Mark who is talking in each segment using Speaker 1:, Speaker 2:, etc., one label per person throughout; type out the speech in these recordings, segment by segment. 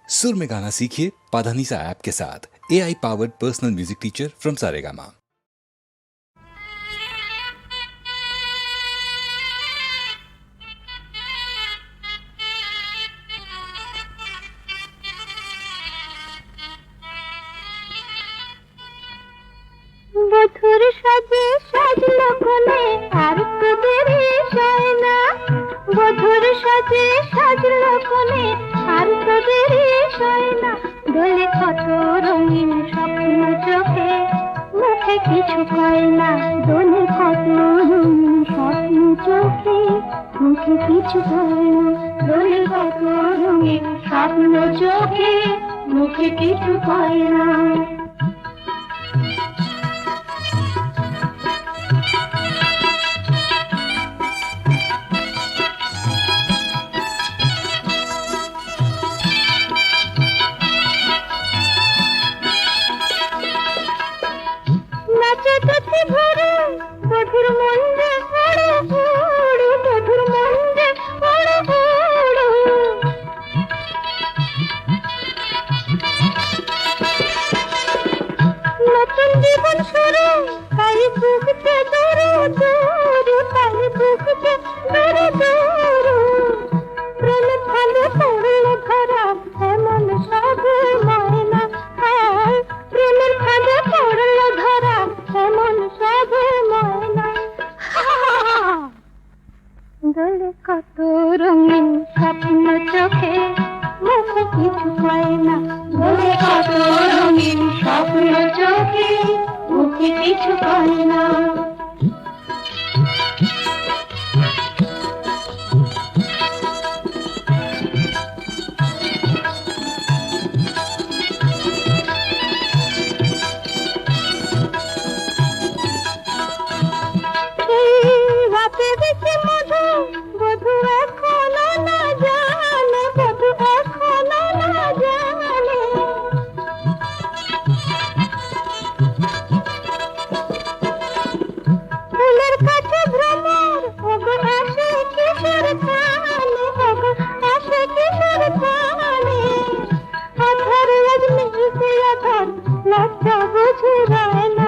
Speaker 1: सुर में गाना सीखिए पाधानीसा ऐप के साथ। AI powered personal music teacher from Saregama.
Speaker 2: বধুর সাজে সাজলো কোলে আর তো দেরি সয় না। বধুর সাজে সাজলো কোলে আর তো দেরি সয় না। দোলে কত রঙিন স্বপ্ন চোখে, মুখে কিছু কয় না। দোলে কত রঙিন স্বপ্ন চোখে, মুখে কিছু কয় না। দোলে কত রঙিন স্বপ্ন চোখে, মুখে কিছু কয় না। বধুর মন্দে ওড়ো ওড়ো, বধুর মন্দে ওড়ো ওড়ো। নতুন জীবন শুরু, তাই বুকতে দৌড়ো দৌড়ো, তাই বুকতে দৌড়ো দৌড়ো। প্রেমের ফাঁদে পড়লো ধরা এমন সব ময়না। প্রেমের ফাঁদে পড়লো ধরা এমন সব ময়না। দোলে কত রঙিন স্বপ্ন চোখে, মুখে কিছু কয় না। দোলে কত রঙিন স্বপ্ন চোখে, মুখে কিছু কয় না। লজ্জা বুঝে যায় না,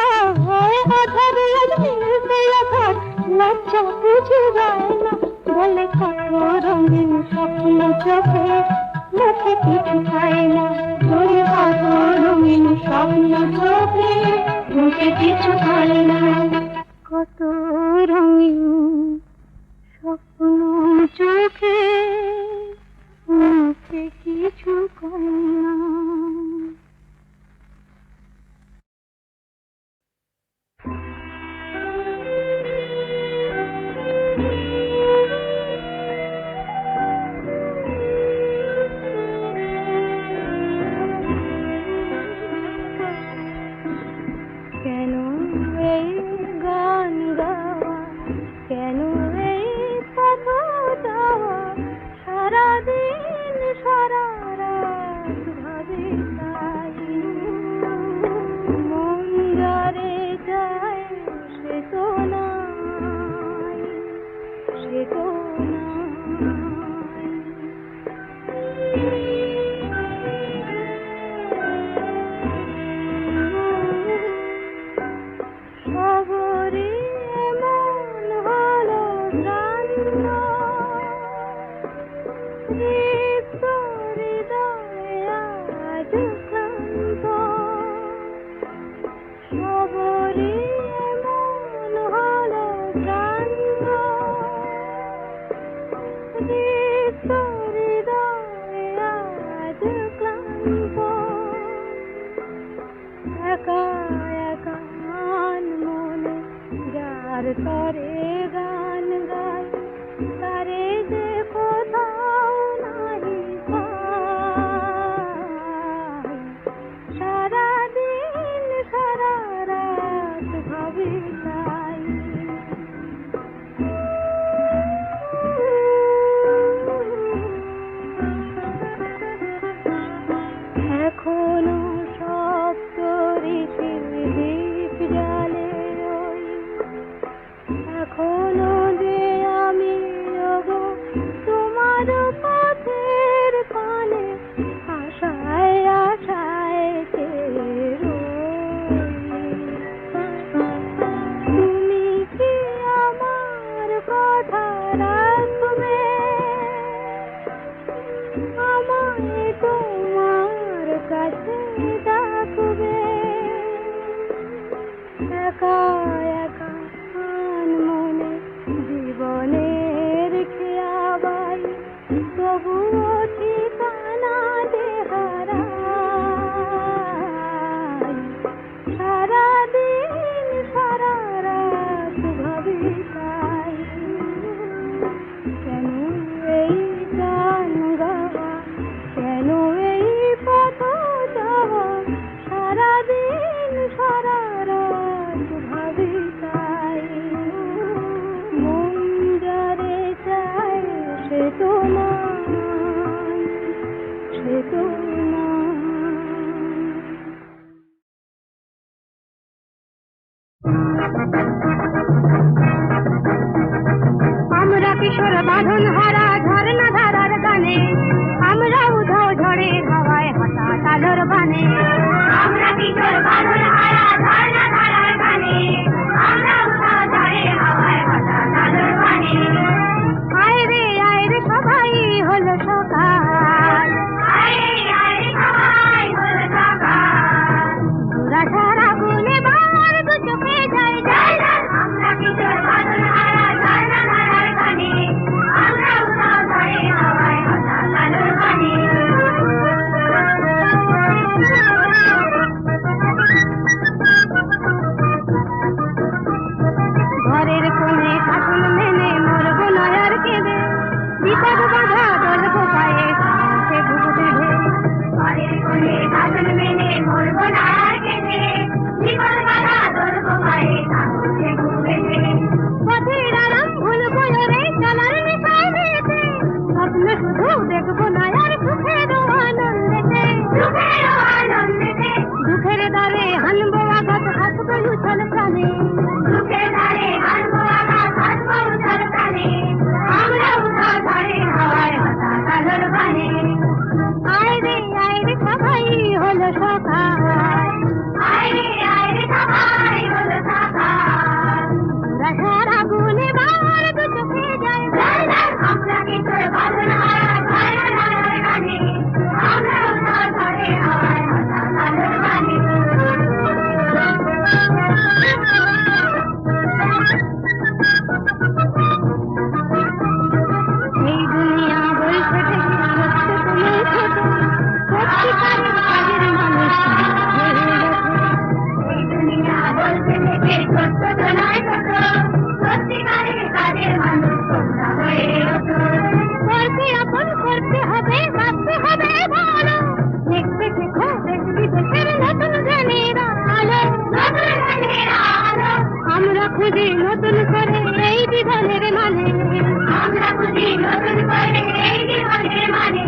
Speaker 2: আধার লজ্জা বুঝে যায় না। বলে কত রঙিন স্বপ্ন চোখে, মুখে কিছু খায় না। বলে কত রঙিন স্বপ্ন চোখে, মুখে কিছু খায় না। কত রঙিন স্বপ্ন চোখে, মুখে কিছু খায় না। কেন এই গান গাওয়া, কেন এই কথা দেওয়া, সারাদিন সারা রাত ভাবে তাই। মন যারে যায় সে তো নাই, সে তো সবরে মন হলো জান্ন, তৃপ্ত হৃদয়ে আজ ক্লান্ত। সবরে মন হলো জান্ন, তৃপ্ত হৃদয়ে আজ ক্লান্ত। একা একা মনে যার তরে গান গায়, তারে যে কোথাও নাহি পাই। সারাদিন সারা রাত ভাবি তাই। এখনো সপ্ত ঋষির দীপ জ্বালে, যেত না। আমরা কিশোর বাঁধন হারা ঝর্ণা ধারার গানে, আমরা উধাও ঝড়ের হাওয়ায় হঠাৎ আলোর বানে। আমরা কিশোর বাঁধন হারা ঝর্ণা ধারার গানে, আমরা উধাও ঝড়ের হাওয়ায় হঠাৎ আলোর বানে। আয় রে সবাই হলো সকাল, আয় রে সবাই হলো সকাল। দুরাশার আগুনে বার দু চোখে যায় যায় যায়। আমরা কিশোর বাঁধন হারা ঝর্ণা ধারার গানে, আমরা উধাও ঝড়ের হাওয়ায় হঠাৎ আলোর বানে। ঘরের কোণে শাসন মেনে মরবো নয়ার কেঁদে, বিপদ বাধা বলবো পায়ে সে ঘুম বেঁধে। ঘরের কোণে শাসন মেনে মরবো নয়ার কেঁদে, বিপদ বাধা বলবো পায়ে সে ঘুম বেঁধে। পথের আরাম ভুলবো রে চলার নেশায় মেতে, স্বপ্ন শুধু দেখবো নয়ার সুখের আনন্দেতে, সুখের আনন্দেতে। দুঃখের দ্বারে হানবো আঘাত হাসবো উছল প্রাণে, দুঃখের দ্বারে হানবো আঘাত হাসবো উছল প্রাণে। আমরা উধাও ঝড়ের হাওয়ায় হঠাৎ আলোর বানে। আয় রে সবাই হলো সকাল, আয় রে সবাই হলো সকাল। রাশার আগুনে বার দু চোখে যায় যায় যায়। আমরা কিশোর বাঁধন হারা ঝর্ণা ধারার গানে, আমরা উধাও ঝড়ের হাওয়ায় হঠাৎ আলোর বানে। এই দুনিয়া বলছে সত্য তুমি ছোট, সত্যিকারের কাজের মানুষ হয়ে গেছে। এই দুনিয়া বলছে সত্য তো নয় ছোট, সত্যিকারের কাজের মানুষ তোমরা হয়ে ওঠো। করতে আপন করতে হবে, বাঁচতে হবে ভালো, দেখতে শেখো দেশ বিদেশের নতুন জ্ঞানের আলো, নতুন জ্ঞানের আলো। আমরা খুঁজি নতুন করে এই জীবনের মানে, আমরা খুঁজি নতুন করে এই জীবনের মানে।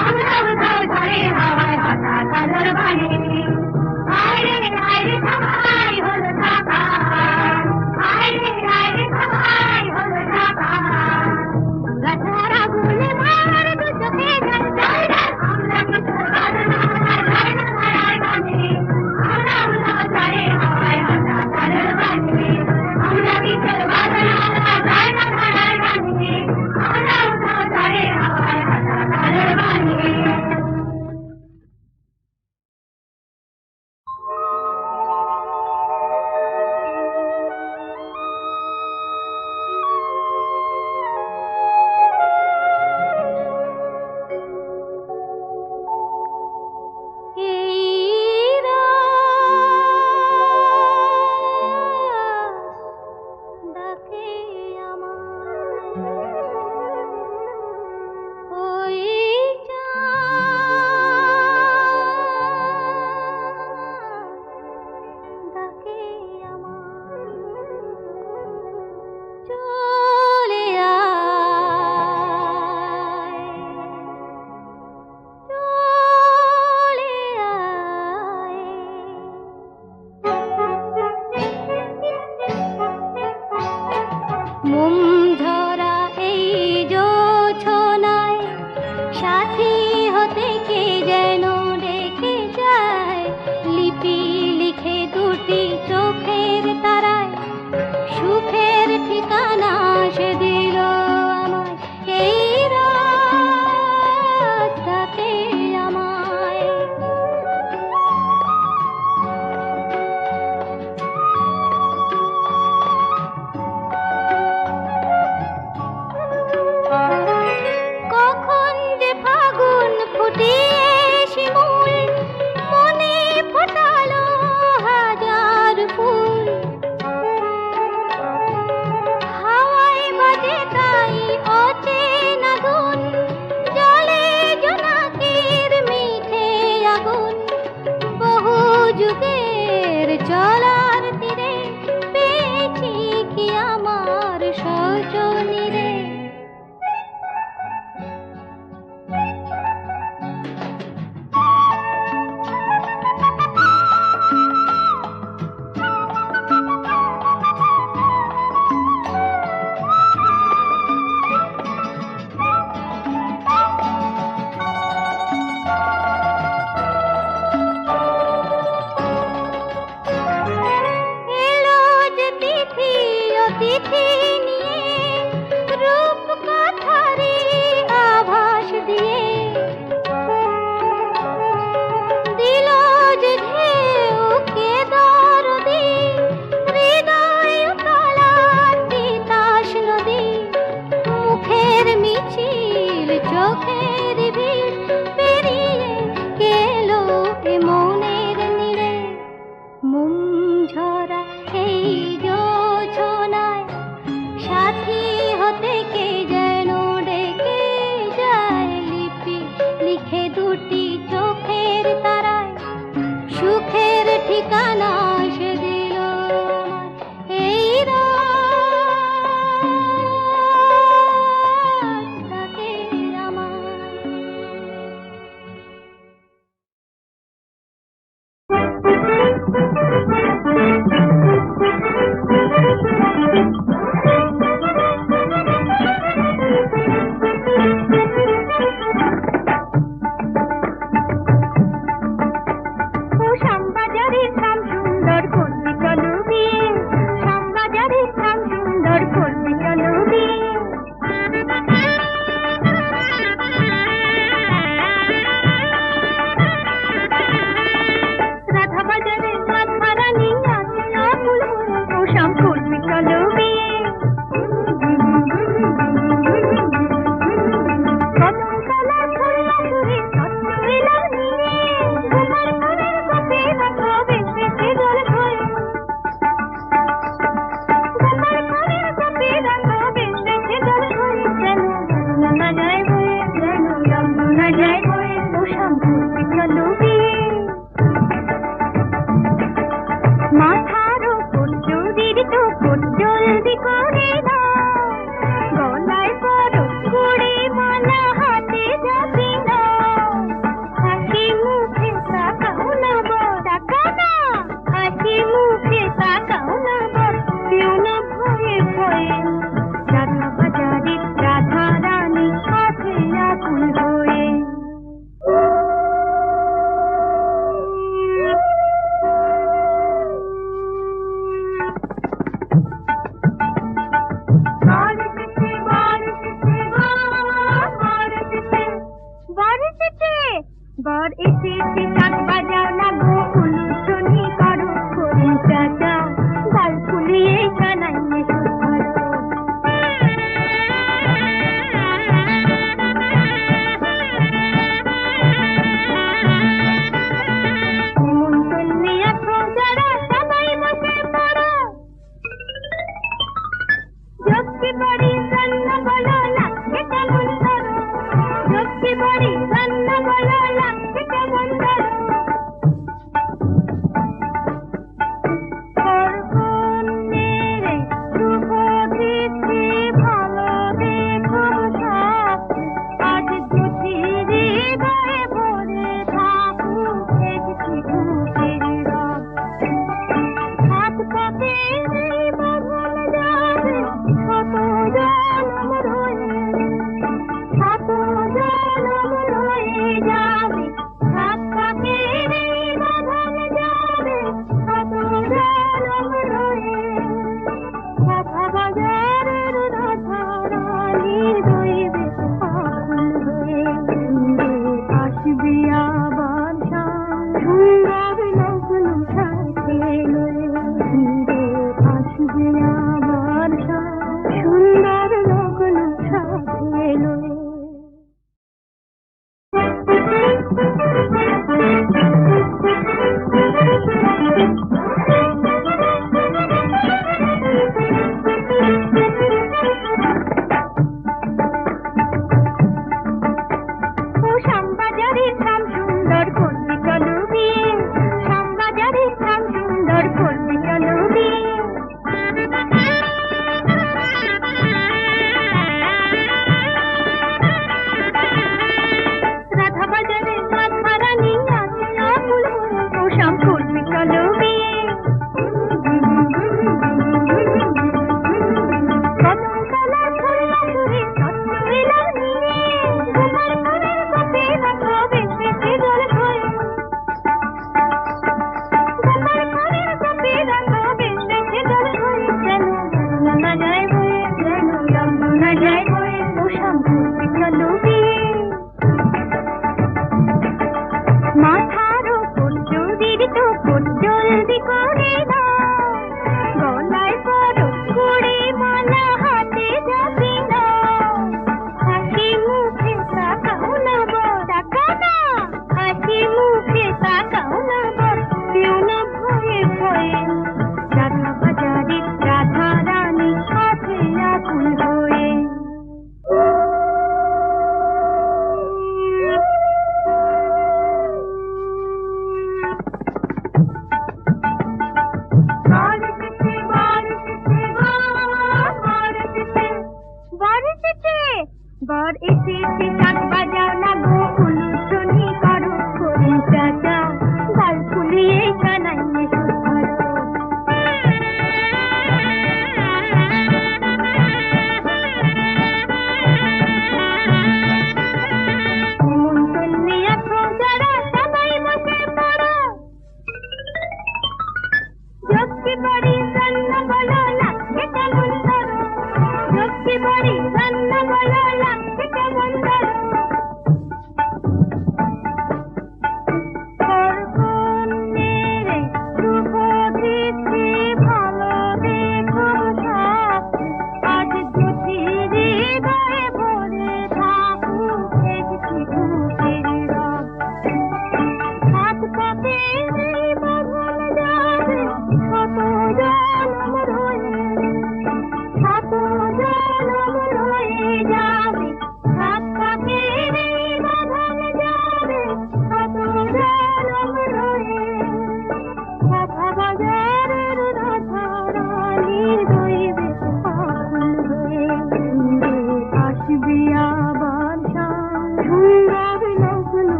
Speaker 2: আমরা উধাও ঝড়ের হাওয়ায় হঠাৎ আলোর বানে। আয় রে সবাই হলো সকাল, আয় রে সবাই হলো সকাল। রাশার আগুনে বার দু চোখে যায় যায় যায়। আমরা কিশোর বাঁধন হারা ঝর্ণা ধারার গানে, আমরা উধাও ঝড়ের হাওয়ায় হঠাৎ আলোর বানে। আমরা কিশোর বাঁধন হারা ঝর্ণা ধারার গানে, আমরা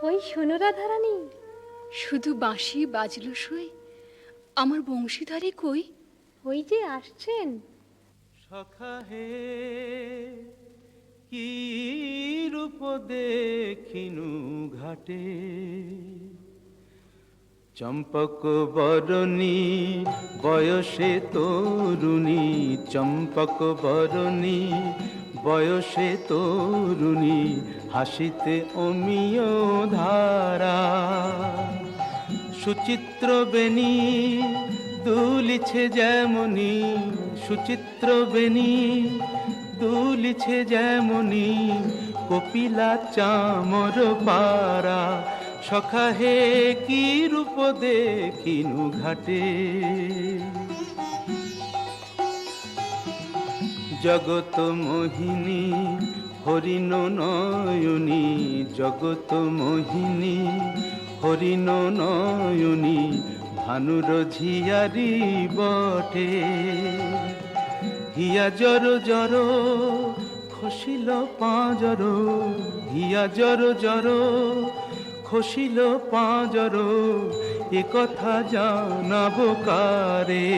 Speaker 2: ওই শোনো রাধারানী,
Speaker 3: শুধু বাঁশি বাজলো সই, আমার বংশীধারী কই?
Speaker 2: ওই যে আসছেন।
Speaker 4: সখা হে কি রূপ দেখিনু ঘাটে, চম্পক বরণী বয়সে তরুণী, চম্পক বরণী বয়সে তরুণী, হাসিতে অমিয় ধারা। সুচিত্র বেণী দুলিছে যেমনি, সুচিত্র বেণী দুলিছে যেমনি, কপিলা চামর পারা। সখা হে কি রূপ দেখিনু ঘাটে, জগত মোহিনী হরিণ নয়নী, জগত মোহিনী হরিণ নয়নী, ভানুর ঝিয়ারি বটে। হিয়া জর জর খসিল পাঁজর, হিয়া জর জর খসিল পাঁজর, এ কথা জানাব কারে।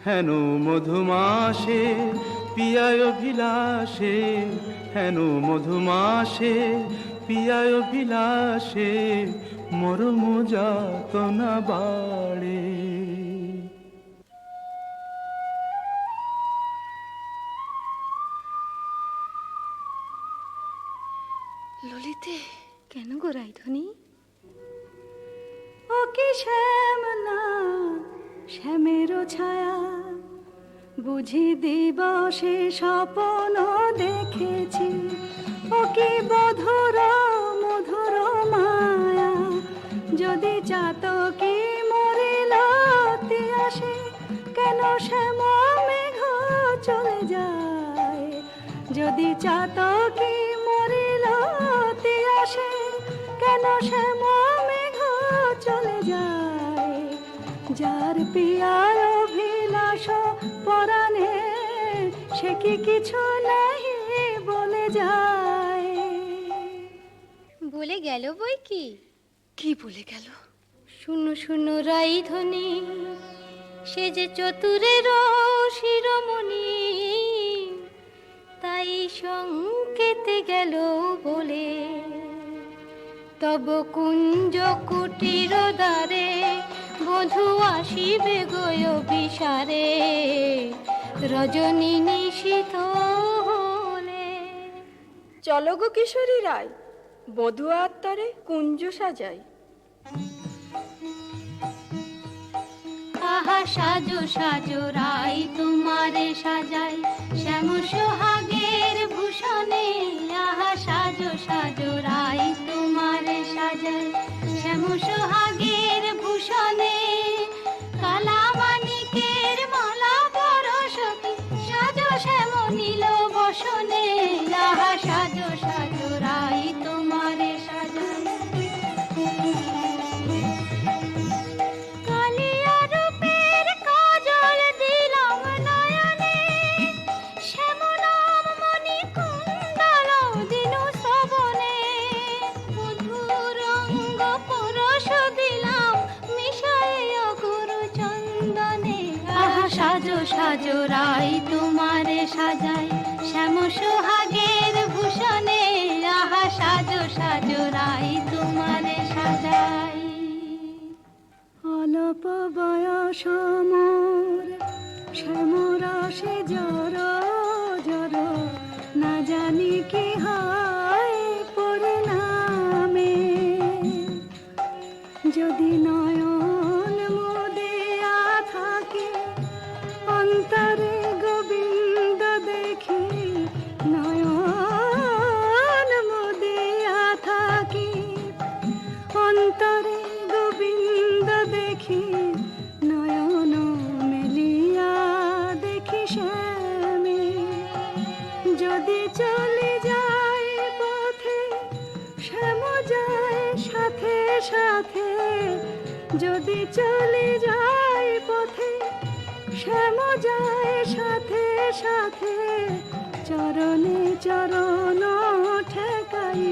Speaker 4: হেন মধুমাসে পিয়ায় অভিলাষে, হেন মধুমাসে পিয়ায় অভিলাষে, মরম যাতনা বাড়ে।
Speaker 3: ললিতে,
Speaker 2: কেন গো রাইধনী?
Speaker 5: ও কি শ্যামলা শ্যামেরও ছায়া, বুঝি দিবসে স্বপ্ন দেখেছি। ও কি মধুর মধুর মায়া, যদি চাতকি মরিল আসে, কেন শ্যাম মেঘ চলে যায়। যদি চাতকি মরিল আসে, কেন শ্যাম মেঘ চলে যায়। যার পিয়ার অভিলাষ পরাণে, সে কি কিছু নাহি বলে যায়।
Speaker 2: বলে গেল বই কি?
Speaker 3: কি বলে গেল?
Speaker 2: শুনো শুনো রাইধনী, সে যে চতুরের শিরোমণি, তাই সংকেতে গেল বলে। তব কুঞ্জ কুটির দ্বারে বধূ আসিবে গয় বিসারে, রজনী নিশীথ হলে।
Speaker 3: চলো গো কিশোরী রায়, বধূ আত্মারে কুঞ্জ সাজাই।
Speaker 2: আহা সাজো সাজো রাই তোমারে সাজাই, শ্যাম সোহাগের ভূষণে। আহা সাজো সাজো রাই তোমারে সাজাই, শ্যাম সোহাগের ভূষণে। কালা মানিকের মালা পরশতি, সাজো শ্যাম নীল বসনে। আহা সাজো সাজো রাই তোমারে সাজাই। কালিয়া রূপের কাজল দিলাম নয়নে, শ্যামলাম মণি কুণ্ডল দিনু শ্রবণে। মধুর অঙ্গ পরশ দিলাম মিশাইয়া গুরু চন্দনে। আহা সাজো সাজো রাই তোমারে সাজাই, শ্যাম সোহাগের ভূষণে। আহা সাজো সাজো রাই তোমারে সাজাই।
Speaker 5: অল্প বয়স মোর শ্যামরসে জর জর, না জানি কি হয় পরিণামে। যদি নয়ন মুদিয়া থাকে, অন্তরে গোবিন্দ দেখি। নয়ন মুদিয়া থাকি, অন্তরে গোবিন্দ দেখি। নয়ন মেলিয়া দেখি শ্যামে, যদি চলে যায় পথে, শ্যাম যায় সাথে সাথে। যদি চলে যায় পথে, শ্যাম যায় সাথে সাথে। চরণে চরণ ঠেকাই,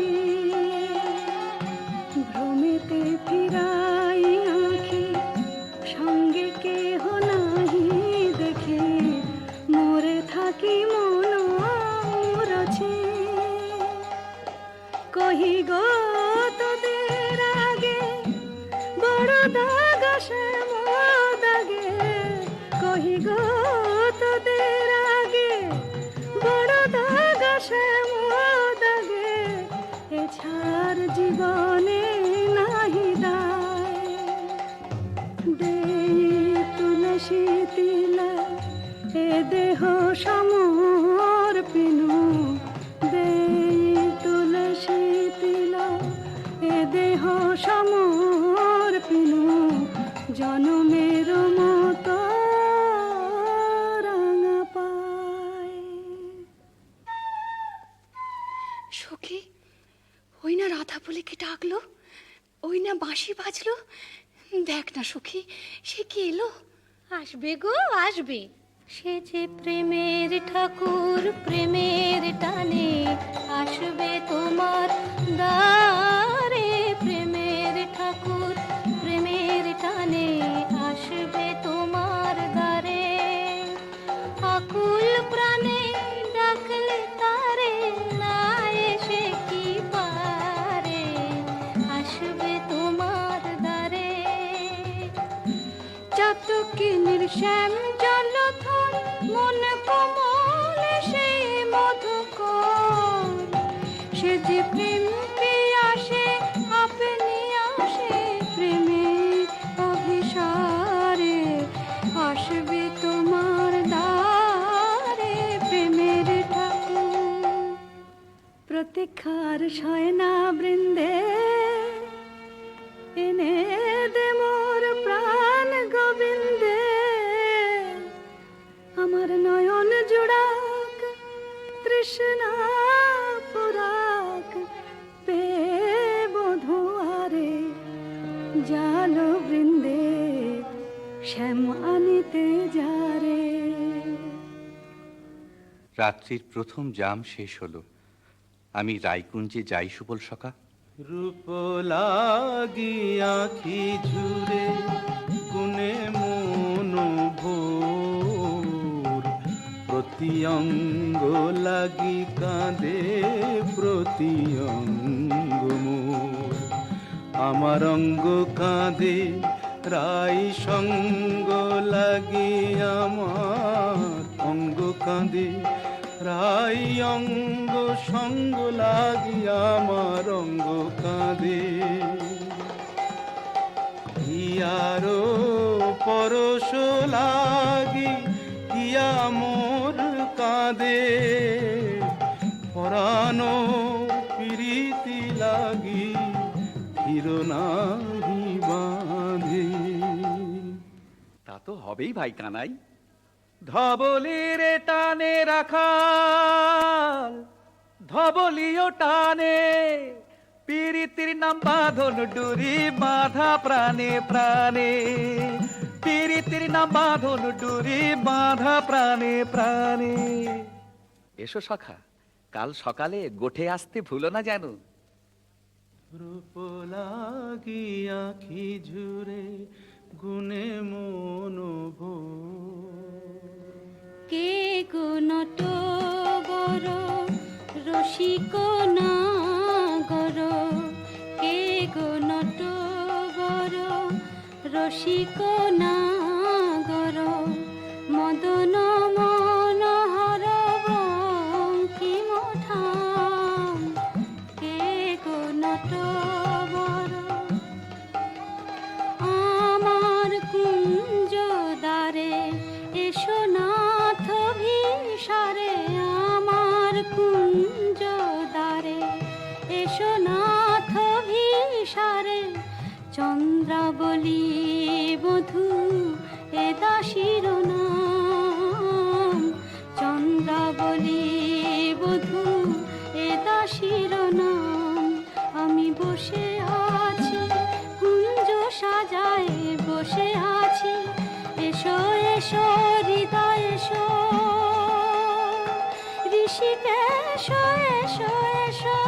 Speaker 5: শীতিলা এ দেহ সমর পিনু দেই তুলসী তিলা এ দেহ সমর পিনু জনমের মতো রাঙা পায়।
Speaker 6: সখী, ওই না রাধা বলে কি ডাকলো, ওই না বাঁশি বাজলো, দেখ না সখী, সে কি এলো।
Speaker 2: আসবে গো আসবে, সে যে প্রেমের ঠাকুর প্রেমের টানে আসবে তোমার দ্বারে। প্রেমের ঠাকুর প্রেমের টানে আসবে তোমার দ্বারে। আকুল প্রাণে ডাকলে তারে না এসে কি পারে, আসবে তোমার দ্বারে। চাতকিনীর শ্যাম জলধর মন কমল সেই মধুকর, সে যে প্রেম পিয়াসে আপনি আসে প্রেমের অভিসারে। আসবে তোমার দ্বারে প্রেমের ঠাকুর।
Speaker 5: প্রতীক্ষার শয়না বৃন্দে এনে দে মোর প্রাণ গোবিন্দে। আমার নয়ন জোড়াক তৃষ্ণা পুরাক পে বধুয়ারে। জাল বৃন্দে শ্যাম আনিতে যারে।
Speaker 7: রাত্রির প্রথম জাম শেষ হলো, আমি রায়কুঞ্জে যাই সুবল সখা।
Speaker 4: রূপ লাগি আখি ঝুরে গুনে মন ভোর। প্রতি অঙ্গ লাগি কাঁদে প্রতি অঙ্গ মোর। আমার অঙ্গ কাঁদে রাই সঙ্গ লাগি, আমার অঙ্গ কাঁদে রাই অঙ্গ সঙ্গ লাগি, আমার অঙ্গ কাঁদে। হিয়ারো পরশ লাগি হিয়া মোর কাঁদে। পরানো প্রীতি লাগি হিরো নাহি বাঁধে।
Speaker 8: তা তো হবেই ভাই কানাই।
Speaker 4: ধবলির টানে রাখাল ধবলিও টানে, পীড়িতির নাম বাঁধন ডুরি বাঁধা প্রাণে প্রাণে। পীড়িতির নাম বাঁধন ডুরি বাঁধা প্রাণে প্রাণে।
Speaker 8: এসো সখা, কাল সকালে গোঠে আসতে ভুলো না যেন।
Speaker 4: রূপ লাগি আখি ঝুরে গুনে মন ভোর।
Speaker 2: কে গো নটবর রসিক নাগর, কে গো নটবর রসিক নাগর। মদন মনোহর বঙ্কিম ঠাম, কে গো নটবর। আমার কুঞ্জ দ্বারে এসো নাথ ভিসারে। আমার কুঞ্জ দ্বারে এসো নাথ ভিসারে। চন্দ্রাবলী বধূ এ দাসীর নাম। চন্দ্রাবলী বধূ এ দাসীর নাম। আমি বসে আছি কুঞ্জ সাজায় বসে আছি। এসো এসো হৃদয় এসো, ঋষিকেশ এসো এসো।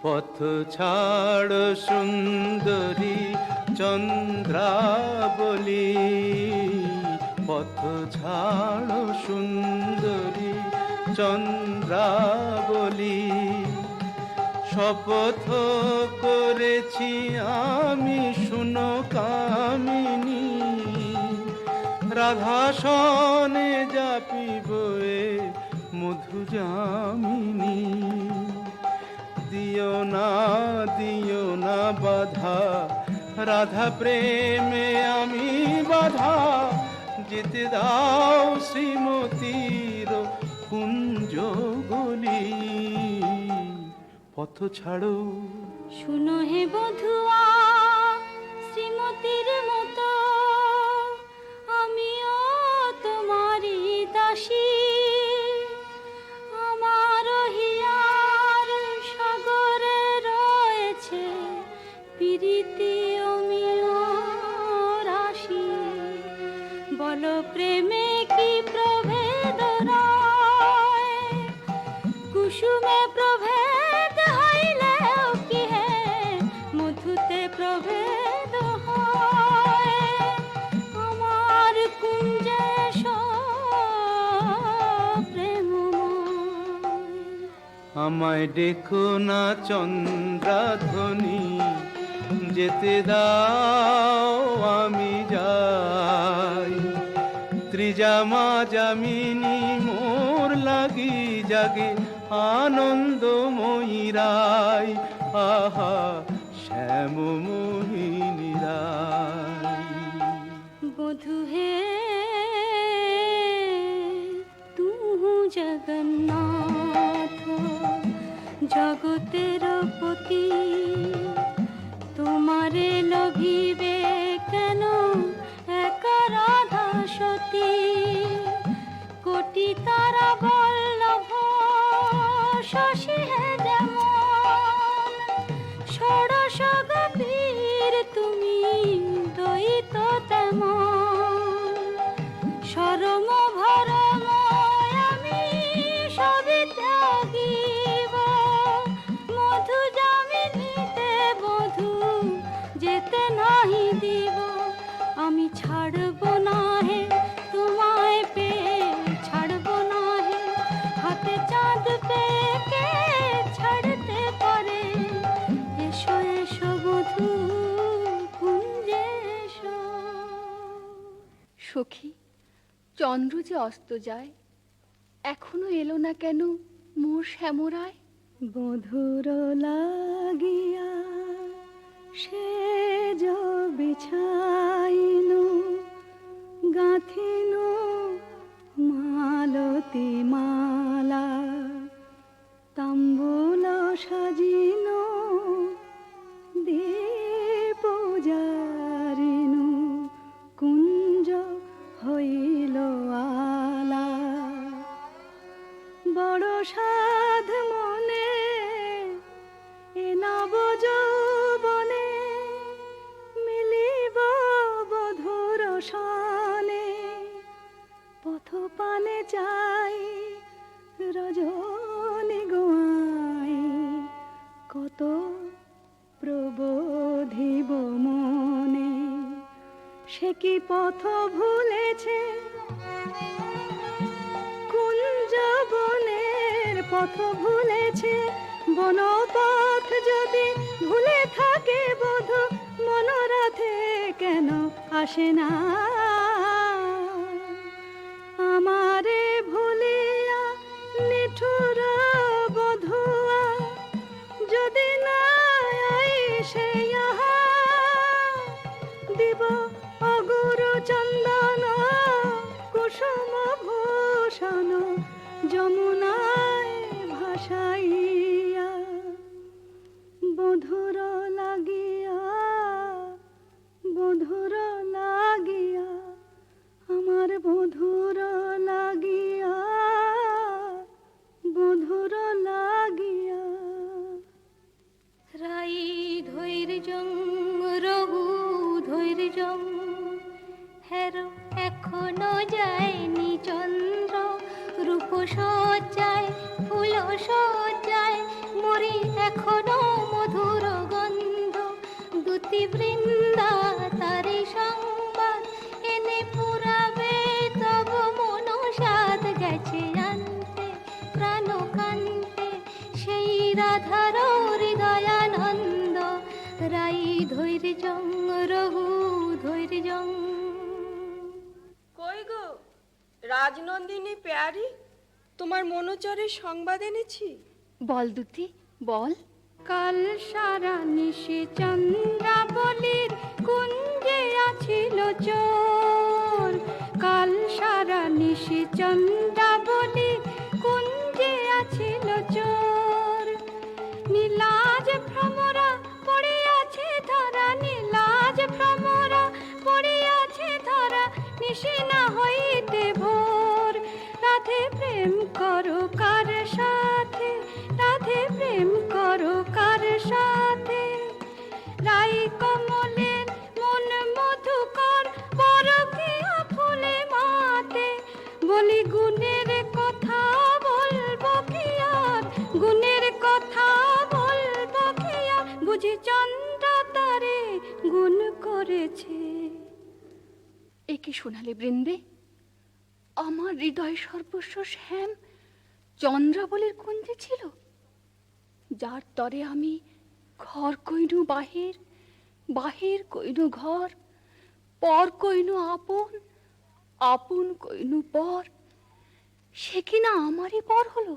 Speaker 4: পথ ছাড়ো সুন্দরী চন্দ্রাবলী। পথ ছাড়ো সুন্দরী চন্দ্রাবলী। শপথ করেছি আমি শুনো কামিনী। রাধাসনে যাপিব এ মধু যামিনী। দিও না বাধা রাধা প্রেমে আমি বাধা, যেতে দাও শ্রীমতীর কুঞ্জ গলি। পথ ছাড়ো
Speaker 2: শুনো হে বধুয়া, শ্রীমতীর মতো আমিও তোমারই দাসী। আমার হিয়ার সাগরে রয়েছে প্রীতি অমিয় রাশি। বলো প্রেমে কি প্রভেদ রয়, কুসুমে প্রভেদ হইলেও কি হে মধুতে প্রভেদ হয়। আমার কুঞ্জে প্রেমময়।
Speaker 4: আমায় ডেকো না চন্দ্রাধ্বনি, যেতে দাও আমি যাই। ত্রিজামা যামিনী মোর লাগি জাগে আনন্দময়ী রায়। আহা শ্যাম মোহিনী রায়।
Speaker 2: বধু হে তু জগন্নাথ জগতের পতি, তোমারে লভিবে কেন একা রাধা সতী। কোটি তারা বল্লভ শশী হে যেমন, ষোড়শ গভীর তুমি দ্বৈত তেমন। সরম ভরম আমি সবই ত্যাগিব, মধু যামিনীতে বধূ যেতে নাহি দিব। আমি ছাড়ব না হে তোমায় পেয়ে, ছাড়ব না হে হাতে চাঁদ পেয়ে কে ছাড়তে পারে। এসো এসো বধূ কুঞ্জে এসো।
Speaker 6: সখী, চন্দ্র যে অস্ত যায়, এখনো এলো না কেন মোর শ্যামরায়?
Speaker 5: বধুর লাগিয়া সে বিছাইনু গাঁথিনু মালতী মালা। তাম্বুল সাজিনু দীপ জারিনু কুঞ্জ হইল আলা। বড় সাধ মনে এ নব যৌবনে, মিলিব বধুর সনে। পথ পানে চাই রজনী গোয়াই, কত প্রবোধিব মনে। সে কি পথ ভুলেছে কুঞ্জ বনের পথ ভুলেছে। বনপথ যদি ভুলে থাকে বধূ, মনোরথে কেন আসে না? আমারে ভুলিয়া নিঠুর বধুয়া, যদি না আইসে ইহা দিব অগুরু চন্দন কুসুম ভূষণ যমুনায় ভাসাইয়া। বধুর লাগিয়া বধুর লাগিয়া, আমার বধুর লাগিয়া বধুর লাগিয়া।
Speaker 2: রাই ধৈর্যং রঘু ধৈর্যং, হেরো এখনো যায়নি চন্দ্র। রূপ সজ্জায় ফুল সজ্জায় মরি এখনো মধুর গন্ধ। দুতি বৃন্দা তারি সংবাদ এনে পুরাবে, তব মনসাদ গেছে আনতে প্রাণ কান্তে। সেই রাধার হৃদয়ানন্দ, রাই ধৈর্যং রঘু ধৈর্যং।
Speaker 3: কই গো রাজনন্দিনী প্যারি, তোমার মনোচরের সংবাদ এনেছি।
Speaker 6: বল দুতি বল।
Speaker 5: কাল সারা নিশি চন্দ্রাবলীর কুঞ্জে আছিল চোর, কাল সারা নিশি চন্দ্রাবলীর কুঞ্জে আছিল চোর। নীলাজ ভ্রমরা পড়িয়াছে ধরা, নীলাজ ভ্রমরা পড়িয়াছে ধরা, নিশি না হইতে ভোর। রাধে প্রেম করো কার সাথে, রাধে প্রেম করো কার সাথে। রাই কমলের মন মধুকর, পরকীয়া ফুলে মাতে। বলি গুণের কথা বলবো কি আর, গুণের কথা বলবো কি আর, বুঝি চন্দ্র তারে গুণ করেছে।
Speaker 6: এ কি শোনালে বৃন্দে? আমার হৃদয় সর্বস্ব শ্যাম চন্দ্রাবলীর কুঞ্জে ছিল, যার তরে আমি ঘর কইনু বাহির, বাহির কইনু ঘর, পর কইনু আপন, আপন কইনু পর। সে কিনা আমারই পর হলো?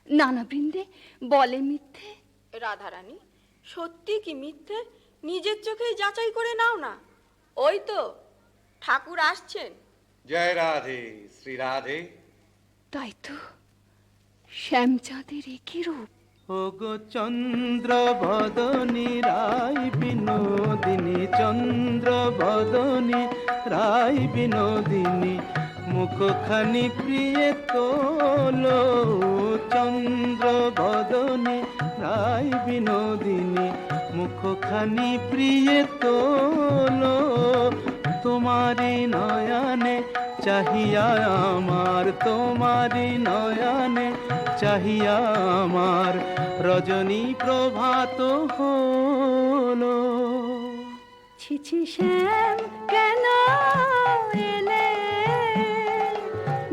Speaker 6: নানা বৃন্দে, বলে মিথ্যে?
Speaker 3: রাধারানী, সত্যি কি মিথ্যে নিজের চোখেই যাচাই করে নাও না। ওই তো ঠাকুর আসছেন।
Speaker 9: জয় রাধে, শ্রী রাধে।
Speaker 6: তাই তো, শ্যামচাঁদের একই রূপ।
Speaker 4: ওগো চন্দ্র বদনী রায় বিনোদিনী, চন্দ্র বদনী রায় বিনোদিনী, মুখখানি প্রিয়ে তোলো। চন্দ্র বদনী রায় বিনোদিনী, মুখখানি প্রিয়ে তোলো। তোমারি নয়নে চাহিয়া আমার, তোমারি নয়নে চাহিয়া আমার, রজনী প্রভাত হলো।
Speaker 5: ছিছি শ্যাম কেন এলে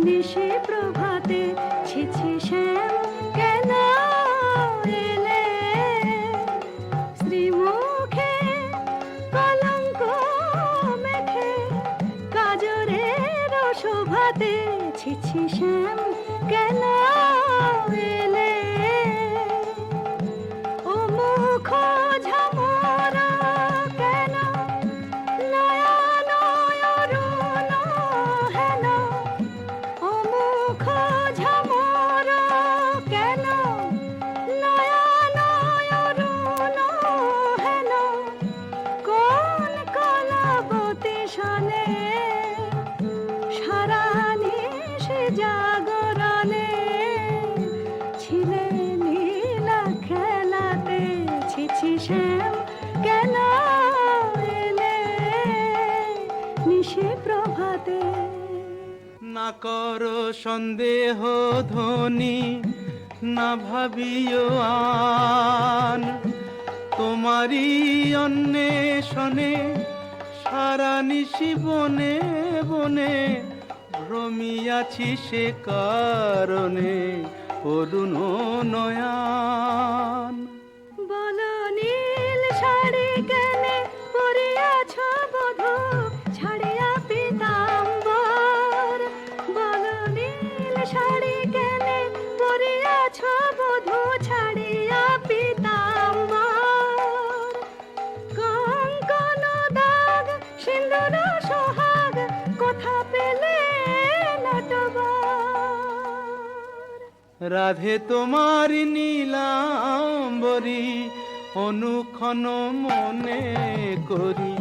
Speaker 5: নিশি প্রভাতে, ছিছি শ্যাম কেন এলে শ্রীমুখে কলঙ্ক মেখে, কাজরের শোভাতে। ছিছি শ্যাম কেন এলে ও মুখ ঝামরা কেন, নয়ন অরুণ হেন। ও মুখ ঝামরা কেন, নয়ন অরুণ হেন। কোন কলাবতী শনে সারা নিশি জাগরণে, ছিলে নীলা খেলাতে। ছিছি শ্যাম কেন এলে নিশি প্রভাতে।
Speaker 4: না করো সন্দেহ ধ্বনি, না ভাবিও আন, তোমারি অন্বেষণে সারা নিশি বনে বনে ভ্রমিয়াছি, সে কারণে অরুণ নয়ন।
Speaker 5: বলো নীল শাড়ি কেনে পরিয়াছ বধূ, ছাড়িয়া পীতাম্বর। বলো নীল শাড়ি কেনে পরিয়াছ বধূ, ছাড়িয়া পীতাম্বর। কঙ্কন দাগ সিন্দুর সোহাগ, কোথা পেলে নটবর।
Speaker 4: রাধে তোমার নীলাম্বরী অনুক্ষণ মনে করি,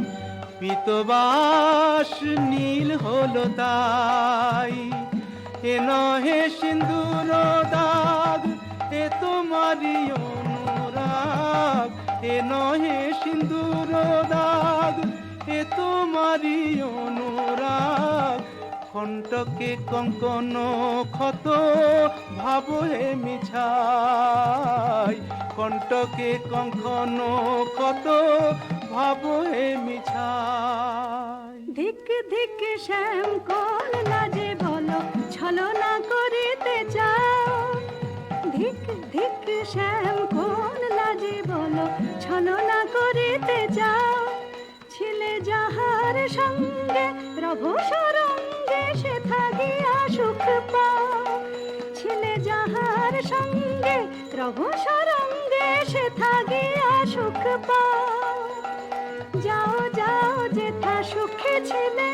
Speaker 4: পীতবাস নীল হলো তাই। এ নহে সিন্দুর দাগ, এ তোমারি অনুরাগ। এ নহে সিন্দুর দাগ, এ তোমারি অনুরাগ। কণ্টকে কঙ্কন ক্ষত ভাব হে মিছাই, কণ্টকে কঙ্কন ক্ষত ভাব হে মিছাই।
Speaker 5: ধিক ধিক শ্যাম কোন লাজে বলো, ছলনা করিতে চাও। ধিক ধিক শ্যাম কোন লাজে বলো, ছলনা করিতে চাও। ছিলে যাহার সঙ্গে প্রভু সরঙ্গে, সে থাকিয়া সুখ পাও। ছিলে যাহার সঙ্গে প্রভু সরঙ্গে, সেথা গিয়া সুখ পাও। যাও যাও যেথা সুখে ছিলে,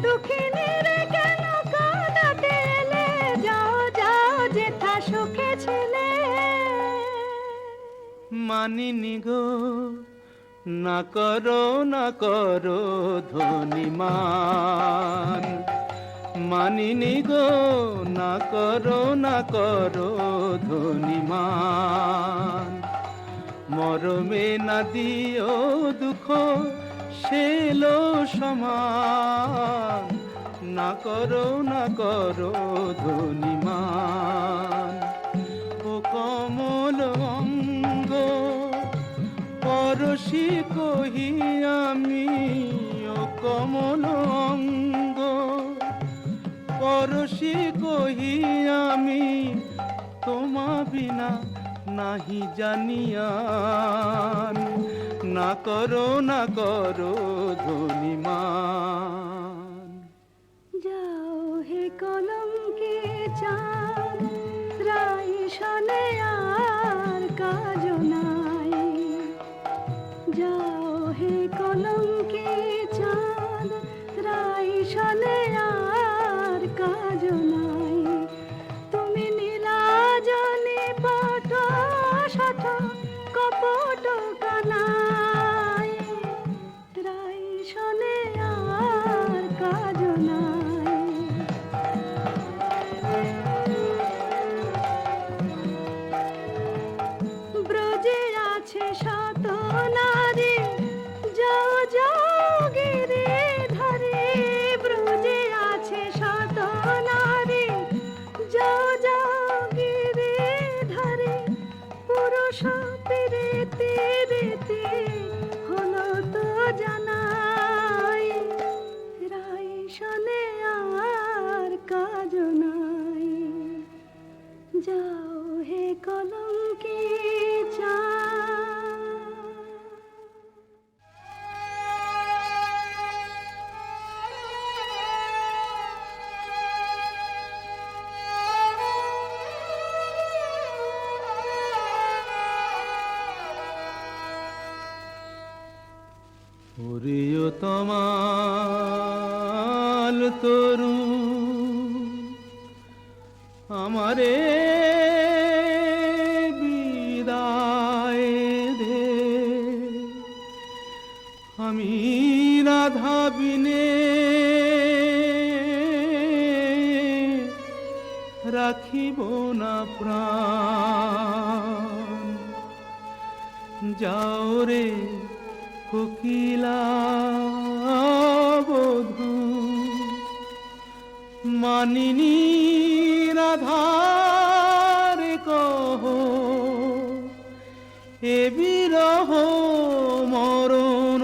Speaker 5: দুঃখিনীর কেন কাঁদাতে এলে? যাও যাও যেথা সুখে ছিলে।
Speaker 4: মানিনি গো না করো ধনীমান, মানিনি গো না করো ধনীমান। মরমে না দিও দুঃখ সেলো সমান, না করো ধনীমান। ও কমল অঙ্গ পরশি কহি আমি, ও কমল অঙ্গ পরশি কহি আমি, তোমা বিনা নাহি জানিয়ান, না করো ধনীমান।
Speaker 5: যাও হে কলঙ্কে চাঁদ, রাই শনে আর কাজ নাই। যাও হে কলঙ্কে চাঁদ, রাই শনে আর কাজ নাই। তুমি নীলাজনে পট শঠ কপট কানাই, রাই শনে আর কাজ নাই। ব্রজে আছে শত নারী, যাও যাও গিরে ধরে। ব্রজে আছে শত নারী, যাও যাও গিরে ধরে। পুরুষ পেরেতে রেতে হলো তো জানাই, রাই শনে আর কাজ নাই। যাও হে কলঙ্কে চাঁদ।
Speaker 4: ওরিও তমাল তরু আমারে বিদায় দে, আমি রাধা বিনে রাখিব না প্রাণ। যাও রে কোকিলা বধূ, মানিনী রাধার কহ, এ বিরহ মরণ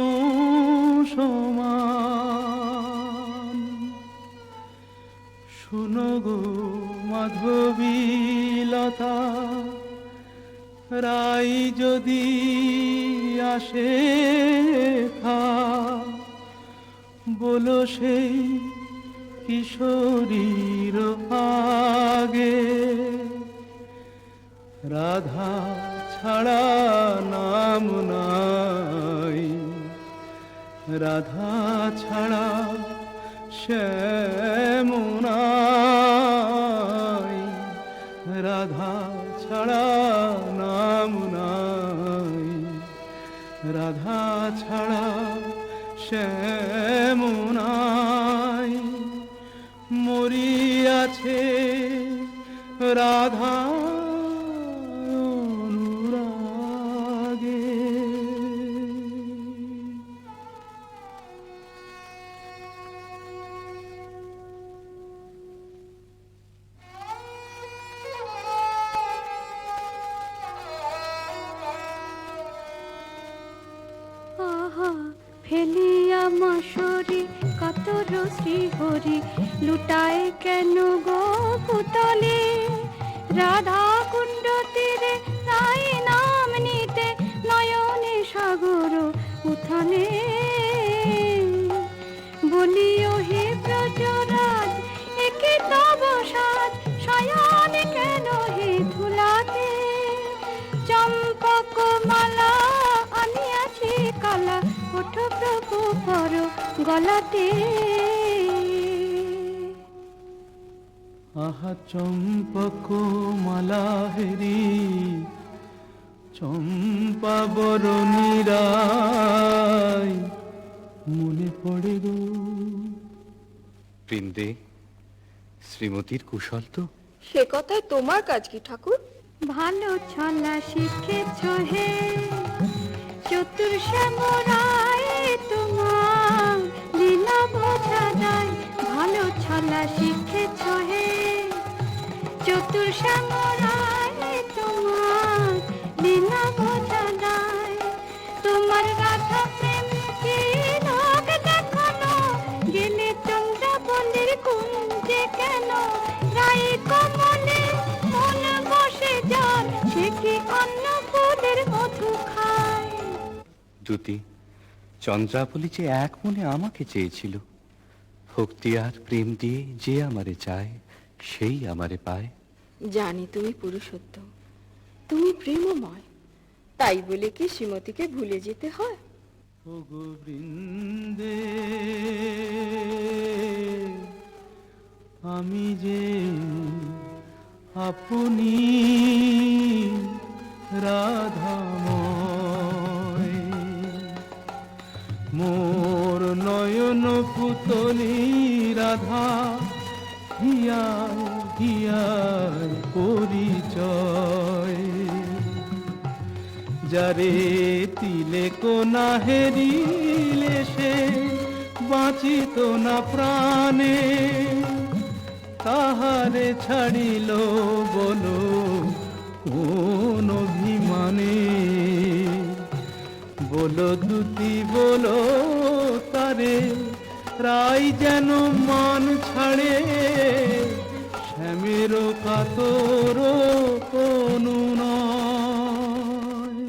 Speaker 4: সমান। শুনো গো মাধবী লতা, রাই যদি আসে থা, বলো সেই কিশোরীর আগে, রাধা ছাড়া নাম নাই, রাধা ছাড়া শ্যাম নাই, রাধা ছাড়া নাম নাই, রাধা ছাড়া শ্যাম নাই। মরিয়াছে রাধা অনুরাগে।
Speaker 5: আহা ফেলিয়া মশরি কাতর শ্রীহরি, লুটায় কেন গো পুতলে? রাধা কুণ্ড তীরে রাই নাম নিতে, নয়নে সাগর উথানে। বলিও হে ব্রজরাজ, একে তব সাজ, শয়নে কেন হে ধুলাতে? চম্পা পরো গলাতে।
Speaker 4: আহা চম্পক মালা হেরি চম্পা বরণী রায় মনে পড়ে গো।
Speaker 7: বৃন্দে, শ্রীমতীর কুশল তো?
Speaker 3: সে কথায় তোমার কাজ কি ঠাকুর?
Speaker 5: ভালো ছলা শিখেছ হে চতুর শ্যামরায়, তোমার লীলা বোঝা যায়। ভালো ছলা শিখেছ হে চতুর শ্যামরায়, তোমার লীলা বোঝা যায়। তোমার রাধা প্রেম কি লোক দেখানো, গেলে চন্দ্রাবলীর কুঞ্জে কেন? রাই কমলে মন বসে যার, সে কি অন্য ফুলের মধু খায়?
Speaker 7: দ্যুতি, চন্দ্রাবলী যে এক মনে আমাকে চেয়েছিল। ভক্তি আর প্রেম দিয়ে যে আমারে চায়, সেই আমারে পায়।
Speaker 3: জানি তুমি পুরুষোত্তম, তুমি প্রেমময়, তাই বলে কি শ্রীমতীকে ভুলে যেতে হয়?
Speaker 4: ওগো বৃন্দে, আমি যে আপনি রাধাময়, মোর নয়ন পুতলি রাধা হিয়ার হিয়ার পরিচয়। যারে তিলে কোনা হেরিলে সে বাঁচিত না প্রাণে, তাহারে ছাড়িল বলো কোন অভিমানে। বলো দ্যুতি বলো তারে, রাই যেন মান ছাড়ে, শ্যামের কাতর কোনো নয়।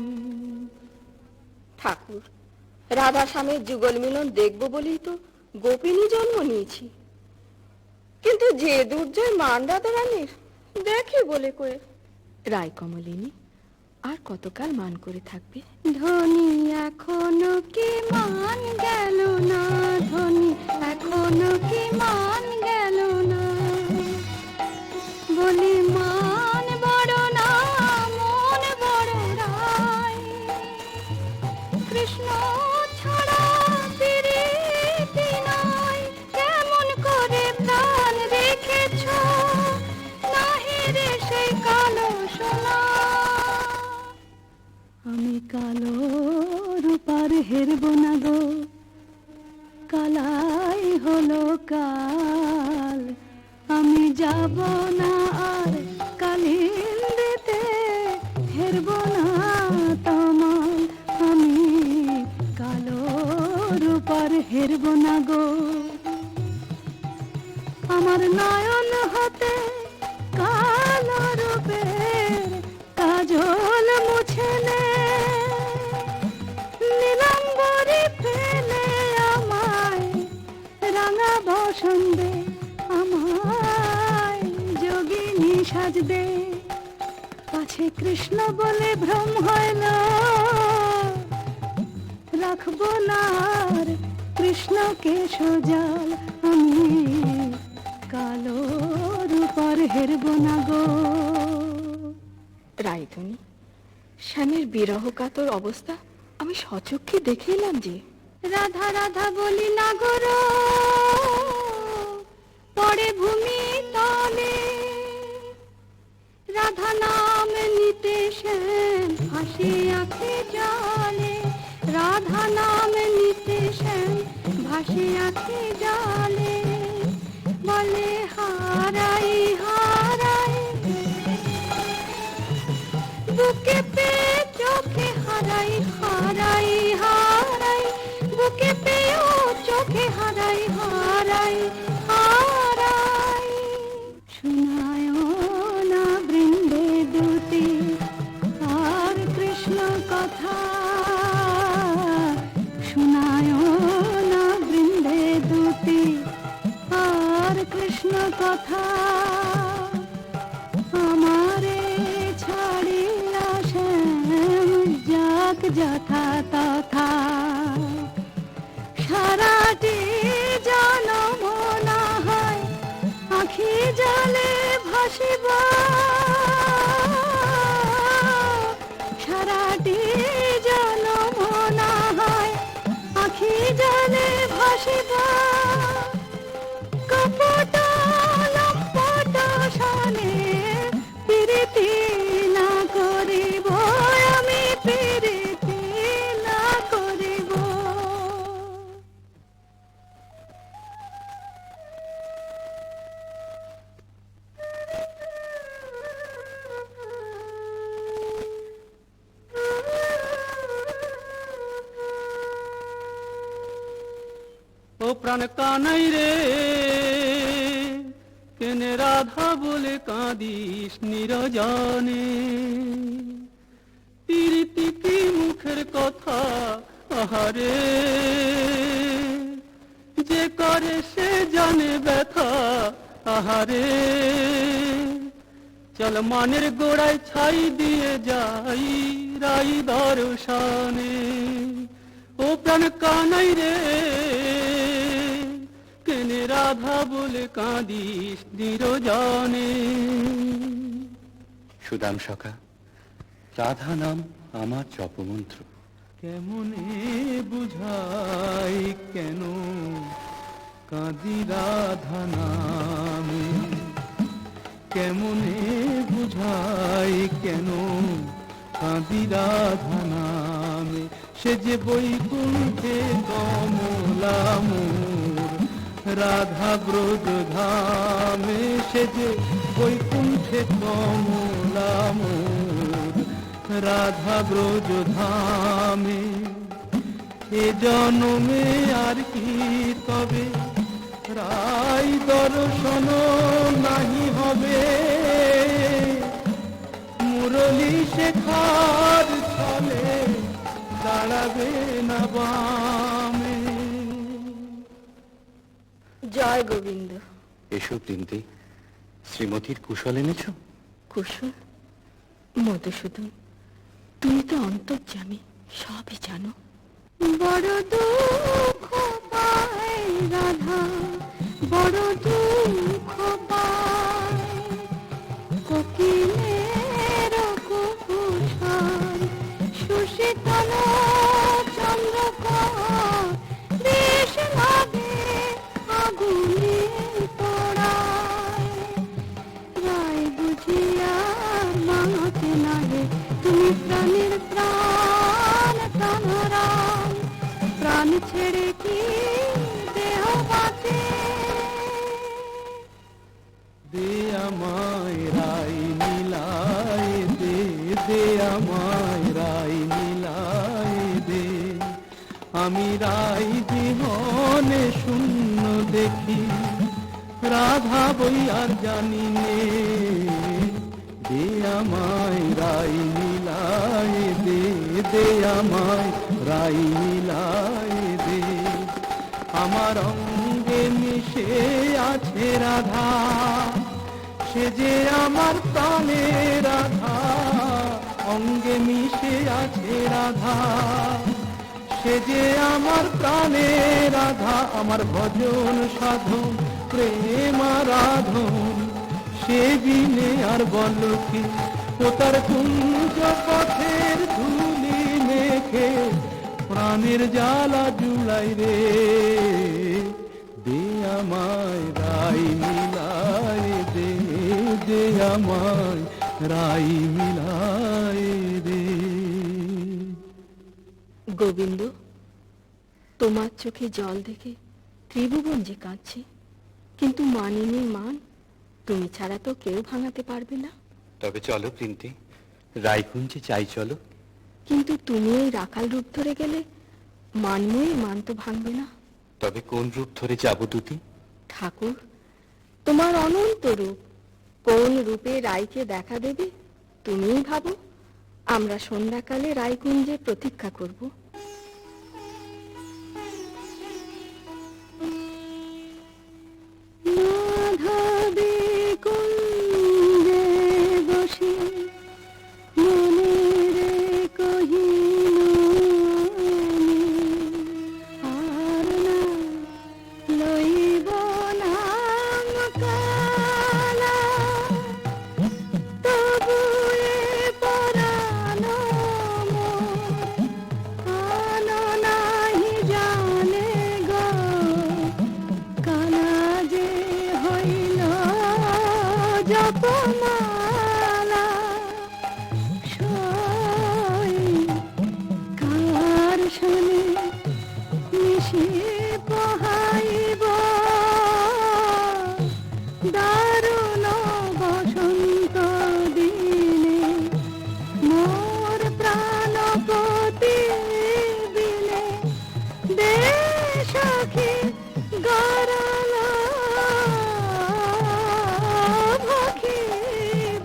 Speaker 3: ঠাকুর, রাধা স্বামীর যুগল মিলন দেখবো বলেই তো গোপিনী জন্ম নিয়েছি, কিন্তু যে দুর্জয় মান রাধা রানীর দেখে বলে কয়ে। রায় কমলিনী আর কতকাল মান করে থাকবে?
Speaker 5: ধনী এখনো কি মান গেল না, ধনী এখনো কি মান গেল না? বলি মান বড় না মন বড় রায়, কৃষ্ণ ছাড়া প্রীতি নাই। কেমন করে প্রাণ রেখেছ, নাহি রে সেই কালো সোনা। আমি কালো রূপার হেরব না গো, কালাই হলো কাল। আমি যাব না আর কালিন্দিতে, হেরব না তমাল। আমি কালো রূপার হেরব না গো। আমার নয়ন হতে কালো রূপের কাজল মুছে নে, নীলাম্বরী ফেলে আমায় রাঙা বসন্দে, আমায় যোগিনী সাজ দে। পাছে কৃষ্ণ বলে ভ্রম হইল, রাখবো না আর কৃষ্ণকে সোজাল। আমি কালো রূপার হেরব না গো।
Speaker 3: রায়ধনী, স্বামীর বিরহ কাতর অবস্থা আমি সচক্ষে দেখে এলাম যে।
Speaker 5: রাধা রাধা বলি না গো, পড়ে ভূমি তলে। রাধা নাম নিতে শ্যাম ভাসে আঁখে জলে, রাধা নাম নিতে শ্যাম ভাসে আঁখে জলে। বলে হারাই হারাই, বুকে পে চোখে হারাই হারাই হারাই, বুকে পেও চোখে হারাই হারাই হারাই। শোনায় না বৃন্দে দুতি আর কৃষ্ণ কথা, শোনায় না বৃন্দে দুতি আর কৃষ্ণ কথা। আমারে ছাড়িয়া শ্যাম যাক যথা তথা, সারাটি জনম না হয় আখি জলে ভাসিব, সারাটি জনম না হয় আখি জলে ভাসিব। কপট লম্পট সনে প্রীতি না করিব, আমি প্রীতি না করিব।
Speaker 4: ও প্রাণ কানাই রে, কেনে রাধা বলে কাঁদিস নিরজনে? প্রীতি কি মুখের কথা, আহারে যে করে সে জানে ব্যথা, আহারে চল মানের গোড়ায় ছাই দিয়ে যাই রাই দর্শনে। ও প্রাণ কানাই রে, কেনে রাধা বলে কাঁদিস নিরজনে?
Speaker 7: সুদাম সখা, রাধা নাম আমার জপমন্ত্র।
Speaker 4: কেমনে বুঝাই কেন কাঁদি রাধা নামে? কেমনে বুঝাই কেন কাঁদি রাধা নামে? সে যে বৈকুণ্ঠে কমলা মোর রাধা ব্রজ ধামে, সে যে বৈকুণ্ঠে কমলা মোর রাধা ব্রজ ধামে। এ জনমে আর কি তবে রাই দর্শন নাহি হবে? মুরলী শেখার ছলে দাঁড়াবে না বামে।
Speaker 3: জয় গোবিন্দ।
Speaker 7: এসো বৃন্দে, শ্রীমতীর কুশল এনেছ?
Speaker 3: কুশল? মধুসূদন, তুমি তো অন্তর্যামী, সবই জানো।
Speaker 5: বড় দুঃখ পায় রাধা, বড় দুঃখ পায়, কোকিলের কুকুর সুশীতল চন্দ্রকর, বেশ লাগে আগুনে পোড়ায়। রায় বুঝিয়া মাকে নাহে, তুমি প্রাণের প্রাণ প্রাণরাম, প্রাণ ছেড়ে কি দেহ বাঁচে?
Speaker 4: দে আমায় রাই নীলায় দে, দে আমায় রাই নীলায় দে। আমি রাই জীবনে শূন্য দেখি, রাধা বই আর জানি নে। দে আমায় রাই নীলায় দে, দে আমায় রাই নীলায় দে। আমার অঙ্গে মিশে আছে রাধা, সে যে আমার প্রাণে রাধা। অঙ্গে মিশে আছে রাধা, সে যে আমার প্রাণে রাধা। আমার ভজন সাধন প্রেম আরাধন, সে বিনে আর বল কি? ও তার কুঞ্জ পথের ধুলি মেখে প্রাণের জ্বালা জুড়াই রে। দে আমায় রাই মিলায় দে, দে আমায় রাই মিলায় দে।
Speaker 3: গোবিন্দ, তোমার চোখে জল দেখে ত্রিভুবন যে কাঁদছে, কিন্তু মানিনীর মান তুমি ছাড়া তো কেউ ভাঙাতে পারবে না।
Speaker 7: তবে চলো বৃন্দে, রায়কুঞ্জে চাই চলো।
Speaker 3: কিন্তু তুমি এই রাখাল রূপ ধরে গেলে মানময়ীর মান তো ভাঙবে না।
Speaker 7: তবে কোন রূপ ধরে যাব দুতি?
Speaker 3: ঠাকুর, তোমার অনন্ত রূপ, কোন রূপে রায়কে দেখা দেবে তুমিই ভাবো। আমরা সন্ধ্যাকালে রায়কুঞ্জে প্রতীক্ষা করব।
Speaker 5: মাধবী কুঞ্জে বসে মনের কহিনু আর না জপমালা সই কার শোনে মিশে পোহাইব দারুণ বসন্ত দিনে মোর প্রাণপতি বিনে দেশকে গরল ভখিব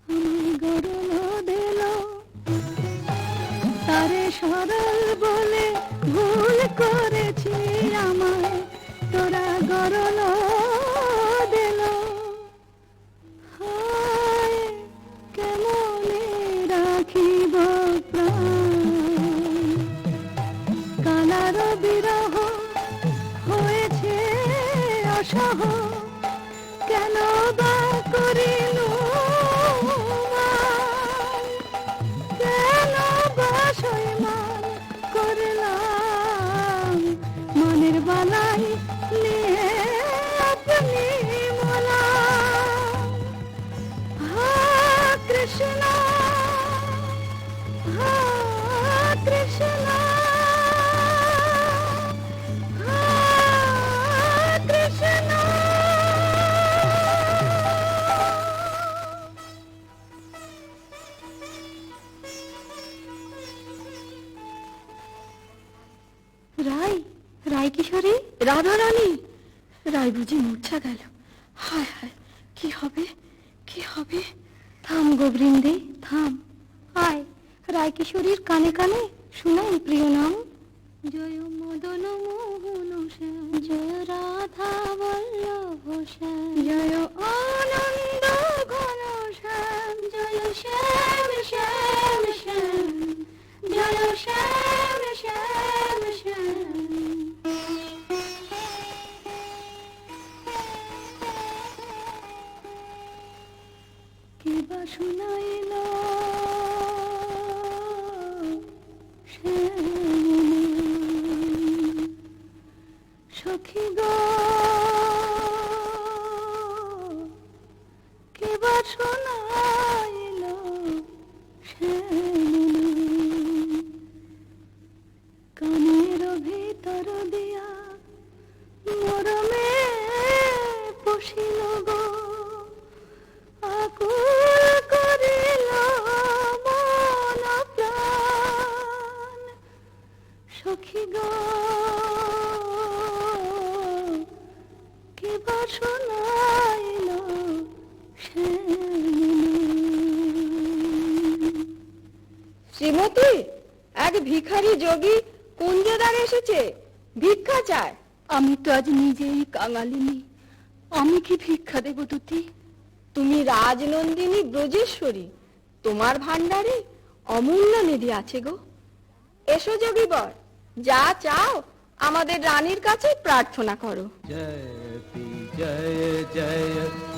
Speaker 5: আমি গরল দিল তারে সরল বলে ভুল করেছি আমায় তোরা গরল দিল হায় কেমনে রাখিব প্রাণ কালার বিরহ হয়েছে অসহ কেন বা করিল কেন বা সইমান করলাম মনের বালাই নিয়ে আপনি মোলা হা কৃষ্ণ হা কৃষ্ণ হা কৃষ্ণ রায় রায় কিশোরী রাধা রানী রায় বুঝি মূর্ছা গেল হায় হায় কি হবে কি হবে থাম গো বৃন্দে থাম আয় রায় কিশোরীর কানে কানে শুনাই প্রিয় নাম জয় মদন মোহন শ্যাম জয় রাধা বল্লভ শ্যাম জয় আনন্দ ঘন শ্যাম জয় শ্যাম শ্যাম শ্যাম জয় শ্যাম শ্যাম শ্যাম কিবা শুনাইল সখী গো কিবা শুনাইল কানের ভিতর দিয়া মরমে পশিল গো আকুল করিল মন প্রাণ সখী গো কিবা শোনাইল
Speaker 3: শ্রীমতী এক ভিখারি যোগী কুঞ্জদার এসেছে ভিক্ষা চায়
Speaker 5: আমি তো আজ নিজেই কাঙালিনী আমি কি ভিক্ষা দেব দুটি
Speaker 3: তুমি রাজনন্দিনী ব্রজেশ্বরী তোমার ভান্ডারে অমূল্য নিধি আছে গো এসো যোগী বর যা চাও আমাদের রানীর কাছে প্রার্থনা করো
Speaker 4: जयति जय जय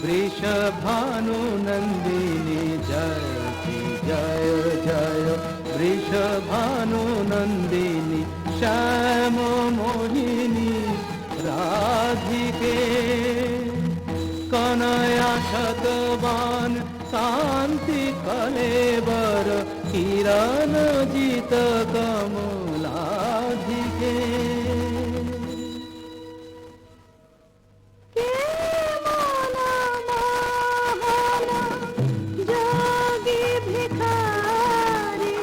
Speaker 4: वृषभानु नन्दिनी जयति जय जय वृषभानु नन्दिनी श्याम मोहिनी राधिके कनया शतवान शांति कलेवर किरण जित कमलाधिके
Speaker 5: যোগী ভিখারি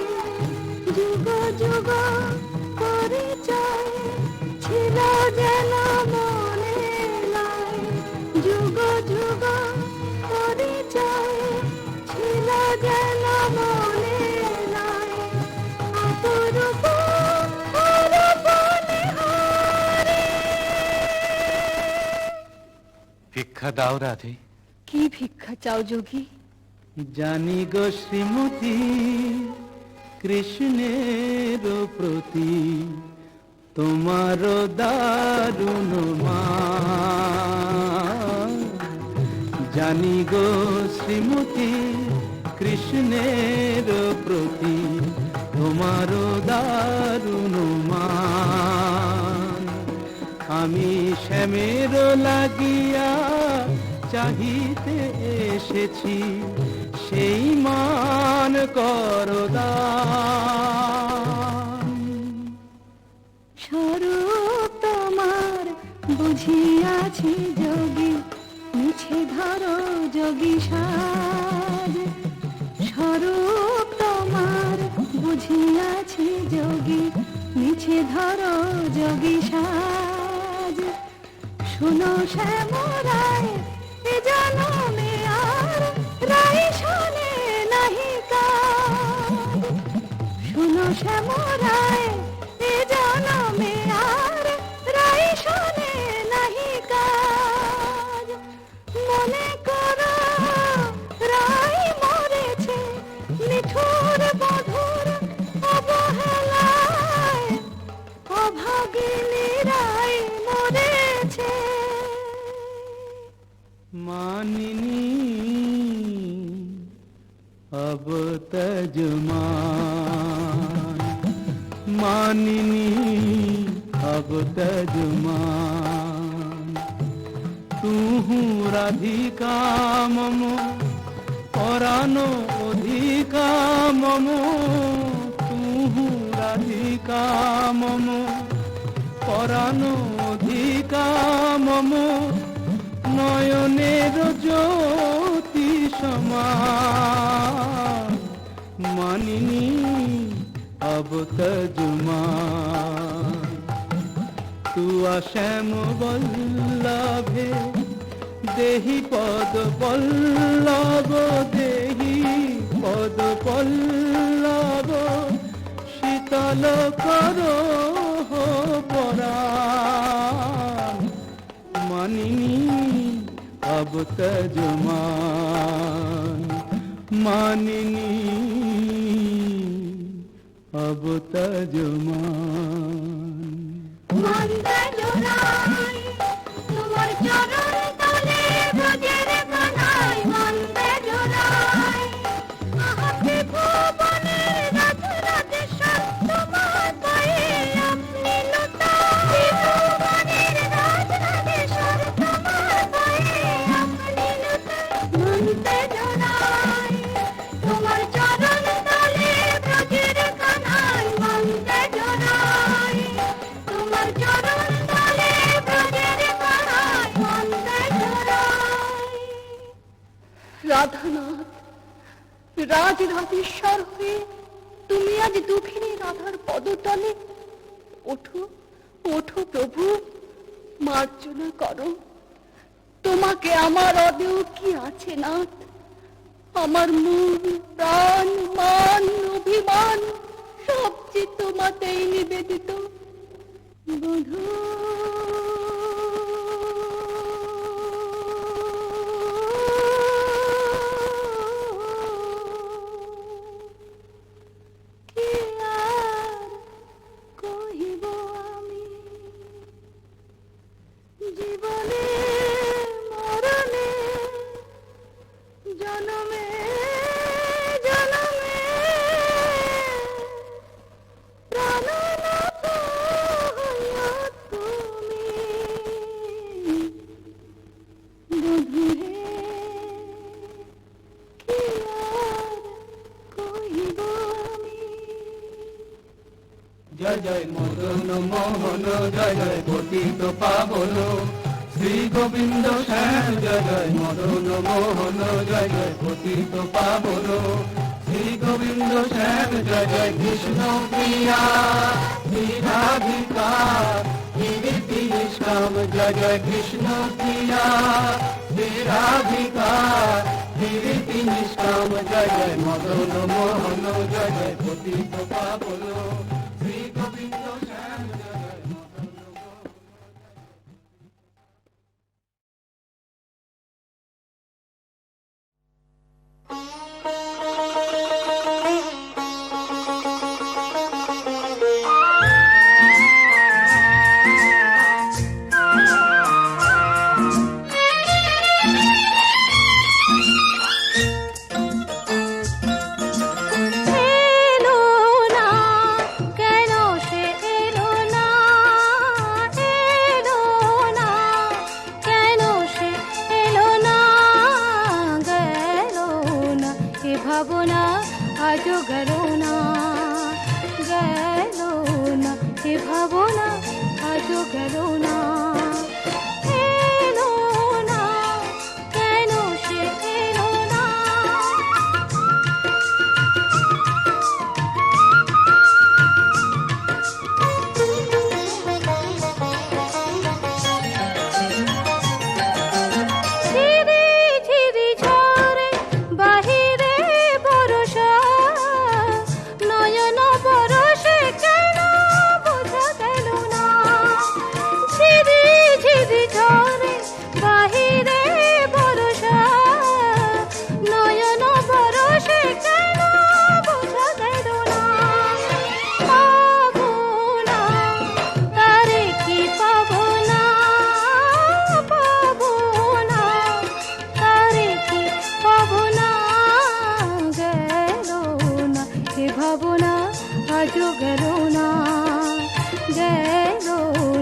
Speaker 5: যুগ যুগ পরিচয় ছিল যেন মনে নাই যুগ যুগ পরিচয় ছিল যেন মনে নাই অপরূপ অরূপ নিহারি
Speaker 7: ভিক্ষা দাও রাধে
Speaker 5: কি ভিক্ষা চাও যোগী
Speaker 4: জানি গো শ্রীমতী কৃষ্ণের প্রতি তোমার দারুণ মান জানি গো শ্রীমতী কৃষ্ণের প্রতি তোমার দারুণ মান আমি শ্যামের লাগিয়া চাহিতে এসেছি, সেই মান করদান।
Speaker 5: স্বরূপ তোমার বুঝিয়াছি যোগী, মিছে ধরো যোগী সাজ। স্বরূপ তোমার বুঝিয়াছি যোগী, মিছে ধরো যোগী সাজ। শুনো শ্যামরায় এ জনমে আর রাই শোনে নাহি কাজ। শুনো শ্যামরায় এ জনমে আর রাই শোনে নাহি কাজ। মনে করো রাই মরেছে নিঠুর বধুর অবহেলায়, অভাগিনী রাই মরেছে।
Speaker 4: मानिनी अब तजमान, मानिनी अब तजमान। तू राधिका मम परानो अधिका मम, तू राधिका मम परानो अधिका मम। নয়নের জ্যোতি সমান, মানিনী अब तजमान। तू শ্যাম বল্লভে দেহি পদ পল্লব, দেহি পদ পল্লব। শীতল করো পরাণ, মানিনী अब तजमान, मानिनी अब तजमान।
Speaker 5: মন্দে জোড়াই তোমার চরণ তলে ব্রজের কানাই, মন্দে জোড়াই আহাতে ভুবনের রাজরাজেশ্বর তোমার পায়ে আপনি লুটাই। ভুবনের রাজরাজেশ্বর তোমার পায়ে আপনি লুটাই। মন্দে জোড়াই তোমার চরণ তলে ব্রজের কানাই, মন্দে জোড়াই তোমার চরণ তলে ব্রজের কানাই, মন্দে জোড়াই।
Speaker 3: রাধানাথ, রাজরাজেশ্বর হয়ে তুমি আজ দুঃখিনী রাধার পদতলে। ওঠো ওঠো প্রভু, মার্জনা করো। তোমাকে আমার অদেও কি আছে নাথ? আমার মন প্রাণ মান অভিমান সবচেয়ে তোমাতেই নিবেদিত।
Speaker 5: বধূ কি আর কহিব আমি, জীবনে মরণে জনমে জনমে প্রাণনাথ হইয়া তুমি। বধূ হে কি আর কহিব আমি।
Speaker 4: জয় জয় মদন মোহন, জয় জয় পতিত পাবন শ্রী গোবিন্দ শ্যাম। জয় জয় মদন মোহন, জয় জয় পতিত পাবন শ্রী গোবিন্দ শ্যাম। জয় জয় কৃষ্ণ প্রিয়া শ্রী রাধিকা কীর্তি নিষ্কাম। জয় জয় কৃষ্ণ প্রিয়া শ্রী রাধিকা কীর্তি নিষ্কাম। জয় জয় মদন মোহন, জয় জয় পতিত পাবন শ্রী গোবিন্দ শ্যাম। জয় জয় মদন মোহন।
Speaker 2: এলো না ভাবনা আজও গেল না, গেল না এ ভাবনা আজও গেল না। এলো না, কেন সে এলো না? ঝিরি ঝিরি ঝরে বাহিরে বরষা, নয়ন বরষে কেন বোঝা গেল না? ঝিরি ঝিরি ঝরে বাহিরে বরষা, নয়ন বরষে কেন বোঝা গেল না? পাবো না তারে কি পাবো না, পাবো না তারে কি পাবো না। গেল না এ ভাবনা আজও গেল না, গেল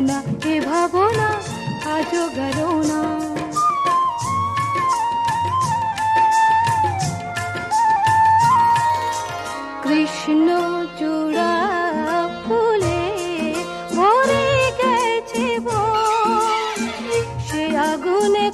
Speaker 2: না এ ভাবনা আজও গেল না। কৃষ্ণ চূড়া ফুলে ভরে গেছে বন, সে আগুনে